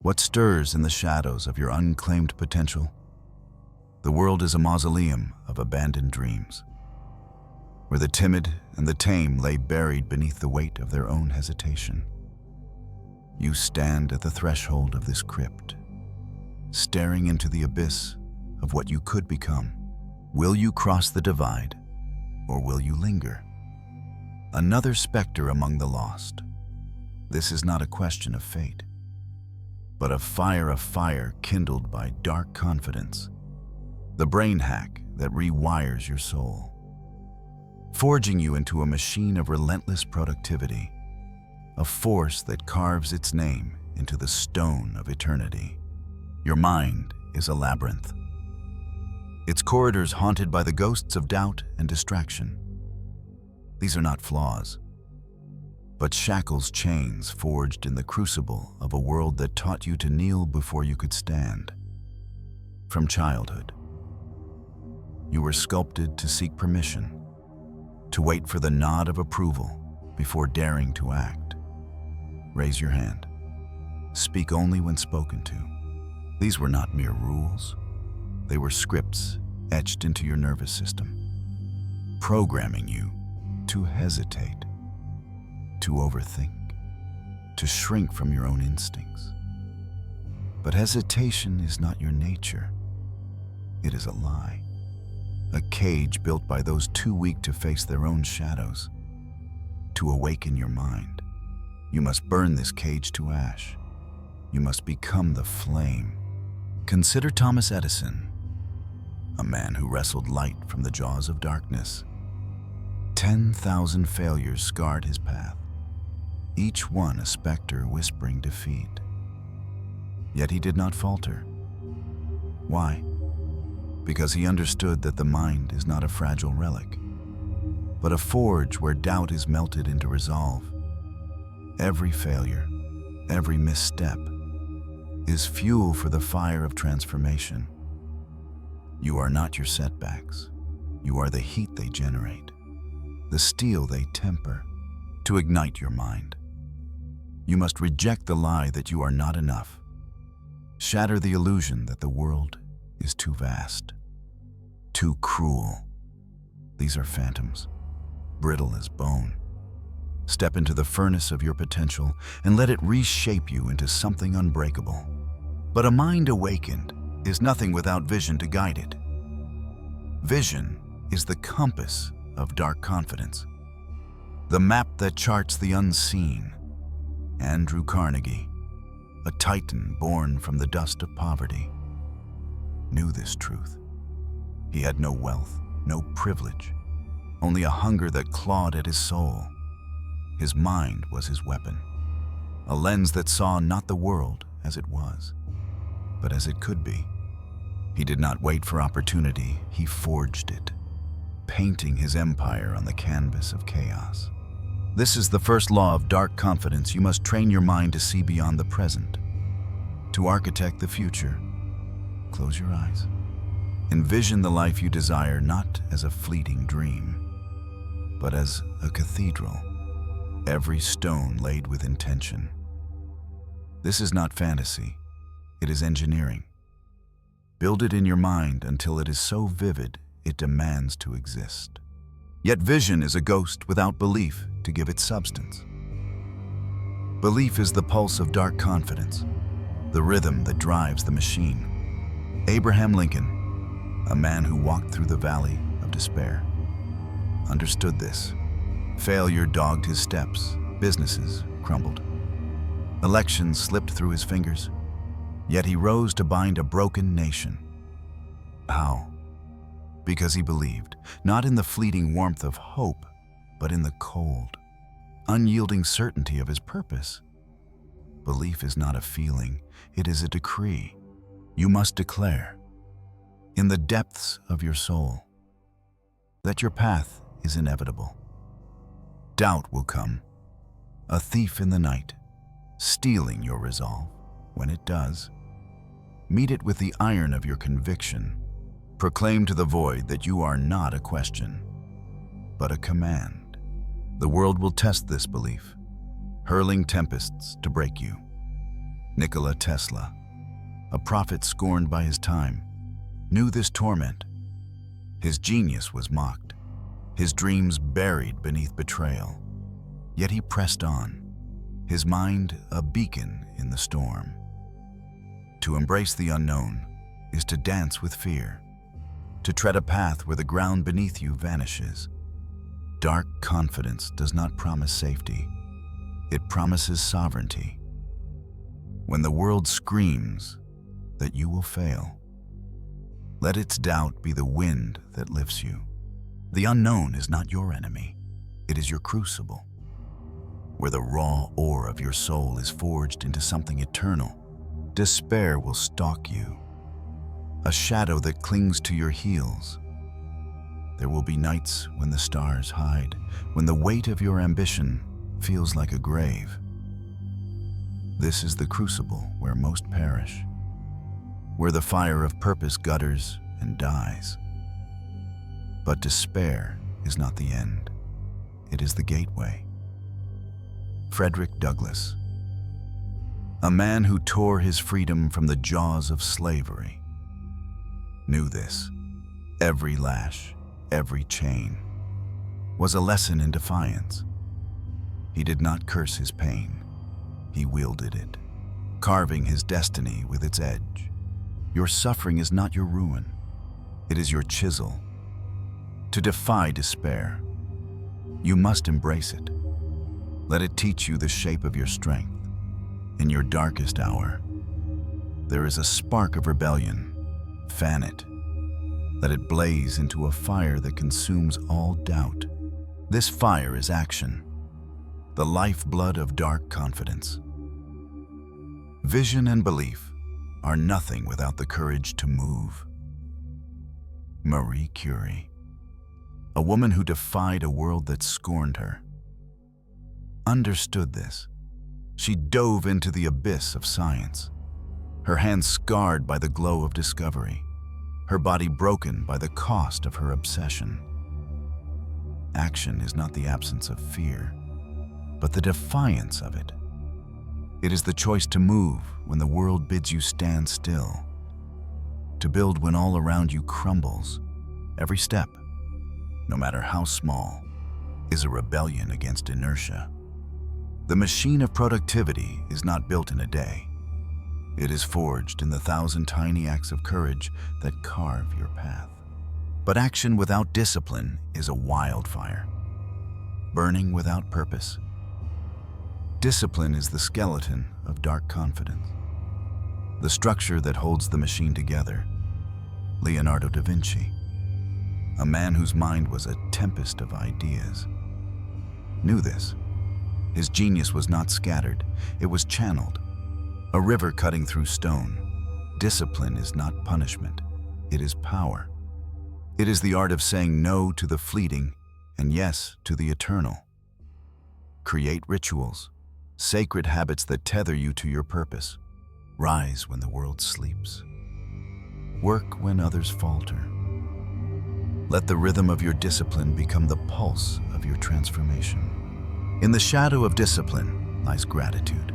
What stirs in the shadows of your unclaimed potential? The world is a mausoleum of abandoned dreams, where the timid and the tame lay buried beneath the weight of their own hesitation. You stand at the threshold of this crypt, staring into the abyss of what you could become. Will you cross the divide, or will you linger? Another specter among the lost. This is not a question of fate, but of fire kindled by dark confidence, the brain hack that rewires your soul, forging you into a machine of relentless productivity, a force that carves its name into the stone of eternity. Your mind is a labyrinth, its corridors haunted by the ghosts of doubt and distraction. These are not flaws, but shackles, chains forged in the crucible of a world that taught you to kneel before you could stand. From childhood, you were sculpted to seek permission, to wait for the nod of approval before daring to act. Raise your hand. Speak only when spoken to. These were not mere rules. They were scripts etched into your nervous system, programming you to hesitate, to overthink, to shrink from your own instincts. But hesitation is not your nature. It is a lie, a cage built by those too weak to face their own shadows. To awaken your mind, you must burn this cage to ash. You must become the flame. Consider Thomas Edison, a man who wrestled light from the jaws of darkness. 10,000 failures scarred his path, each one a specter whispering defeat. Yet he did not falter. Why? Because he understood that the mind is not a fragile relic, but a forge where doubt is melted into resolve. Every failure, every misstep, is fuel for the fire of transformation. You are not your setbacks. You are the heat they generate, the steel they temper to ignite your mind. You must reject the lie that you are not enough. Shatter the illusion that the world is too vast, too cruel. These are phantoms, brittle as bone. Step into the furnace of your potential and let it reshape you into something unbreakable. But a mind awakened is nothing without vision to guide it. Vision is the compass of dark confidence, the map that charts the unseen. Andrew Carnegie, a titan born from the dust of poverty, knew this truth. He had no wealth, no privilege, only a hunger that clawed at his soul. His mind was his weapon, a lens that saw not the world as it was, but as it could be. He did not wait for opportunity, he forged it, painting his empire on the canvas of chaos. This is the first law of dark confidence. You must train your mind to see beyond the present, to architect the future. Close your eyes. Envision the life you desire not as a fleeting dream, but as a cathedral, every stone laid with intention. This is not fantasy, it is engineering. Build it in your mind until it is so vivid it demands to exist. Yet vision is a ghost without belief to give it substance. Belief is the pulse of dark confidence, the rhythm that drives the machine. Abraham Lincoln, a man who walked through the valley of despair, understood this. Failure dogged his steps, businesses crumbled. Elections slipped through his fingers, yet he rose to bind a broken nation. How? Because he believed, not in the fleeting warmth of hope, but in the cold, unyielding certainty of his purpose. Belief is not a feeling, it is a decree. You must declare, in the depths of your soul, that your path is inevitable. Doubt will come, a thief in the night, stealing your resolve. When it does, meet it with the iron of your conviction. Proclaim to the void that you are not a question, but a command. The world will test this belief, hurling tempests to break you. Nikola Tesla, a prophet scorned by his time, knew this torment. His genius was mocked, his dreams buried beneath betrayal. Yet he pressed on, his mind a beacon in the storm. To embrace the unknown is to dance with fear, to tread a path where the ground beneath you vanishes. Dark confidence does not promise safety, it promises sovereignty. When the world screams that you will fail, let its doubt be the wind that lifts you. The unknown is not your enemy, it is your crucible, where the raw ore of your soul is forged into something eternal. Despair will stalk you, a shadow that clings to your heels. There will be nights when the stars hide, when the weight of your ambition feels like a grave. This is the crucible where most perish, where the fire of purpose gutters and dies. But despair is not the end, it is the gateway. Frederick Douglass, a man who tore his freedom from the jaws of slavery, knew this. Every lash, every chain, was a lesson in defiance. He did not curse his pain, he wielded it, carving his destiny with its edge. Your suffering is not your ruin, it is your chisel. To defy despair, you must embrace it. Let it teach you the shape of your strength. In your darkest hour, there is a spark of rebellion. Fan it. Let it blaze into a fire that consumes all doubt. This fire is action, the lifeblood of dark confidence. Vision and belief are nothing without the courage to move. Marie Curie, a woman who defied a world that scorned her, understood this. She dove into the abyss of science, her hands scarred by the glow of discovery, her body broken by the cost of her obsession. Action is not the absence of fear, but the defiance of it. It is the choice to move when the world bids you stand still, to build when all around you crumbles. Every step, no matter how small, is a rebellion against inertia. The machine of productivity is not built in a day. It is forged in the 1,000 tiny acts of courage that carve your path. But action without discipline is a wildfire, burning without purpose. Discipline is the skeleton of dark confidence, the structure that holds the machine together. Leonardo da Vinci, a man whose mind was a tempest of ideas, knew this. His genius was not scattered, it was channeled, a river cutting through stone. Discipline is not punishment, it is power. It is the art of saying no to the fleeting and yes to the eternal. Create rituals, sacred habits that tether you to your purpose. Rise when the world sleeps. Work when others falter. Let the rhythm of your discipline become the pulse of your transformation. In the shadow of discipline lies gratitude,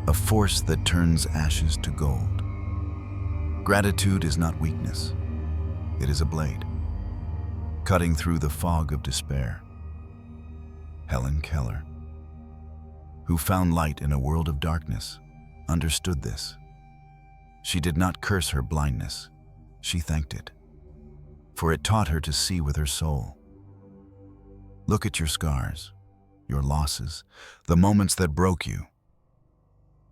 a force that turns ashes to gold. Gratitude is not weakness, it is a blade, cutting through the fog of despair. Helen Keller, who found light in a world of darkness, understood this. She did not curse her blindness, she thanked it, for it taught her to see with her soul. Look at your scars, your losses, the moments that broke you.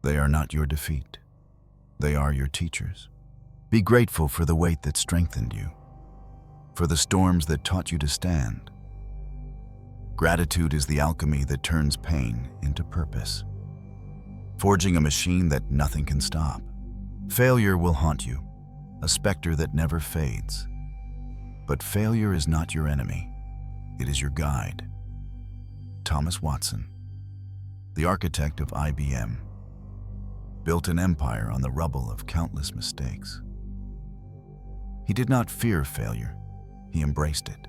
They are not your defeat. They are your teachers. Be grateful for the weight that strengthened you, for the storms that taught you to stand. Gratitude is the alchemy that turns pain into purpose, forging a machine that nothing can stop. Failure will haunt you, a specter that never fades. But failure is not your enemy. It is your guide. Thomas Watson, the architect of IBM, built an empire on the rubble of countless mistakes. He did not fear failure, he embraced it,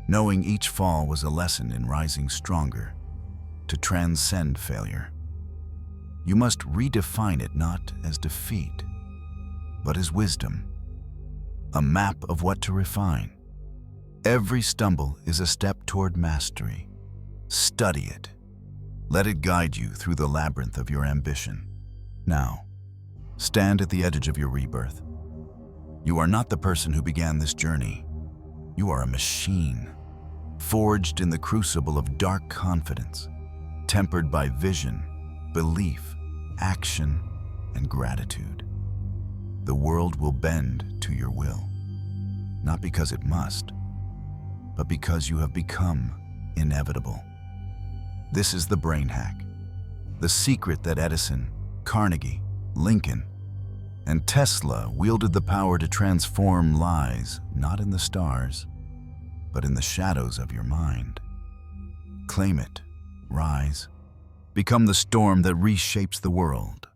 knowing each fall was a lesson in rising stronger to transcend failure. you must redefine it not as defeat, but as wisdom, a map of what to refine. Every stumble is a step toward mastery. Study it. Let it guide you through the labyrinth of your ambition. Now, stand at the edge of your rebirth. You are not the person who began this journey. You are a machine, forged in the crucible of dark confidence, tempered by vision, belief, action, and gratitude. The world will bend to your will, not because it must, but because you have become inevitable. This is the brain hack, the secret that Edison, Carnegie, Lincoln, and Tesla wielded the power to transform lies not in the stars, but in the shadows of your mind. Claim it, rise, become the storm that reshapes the world.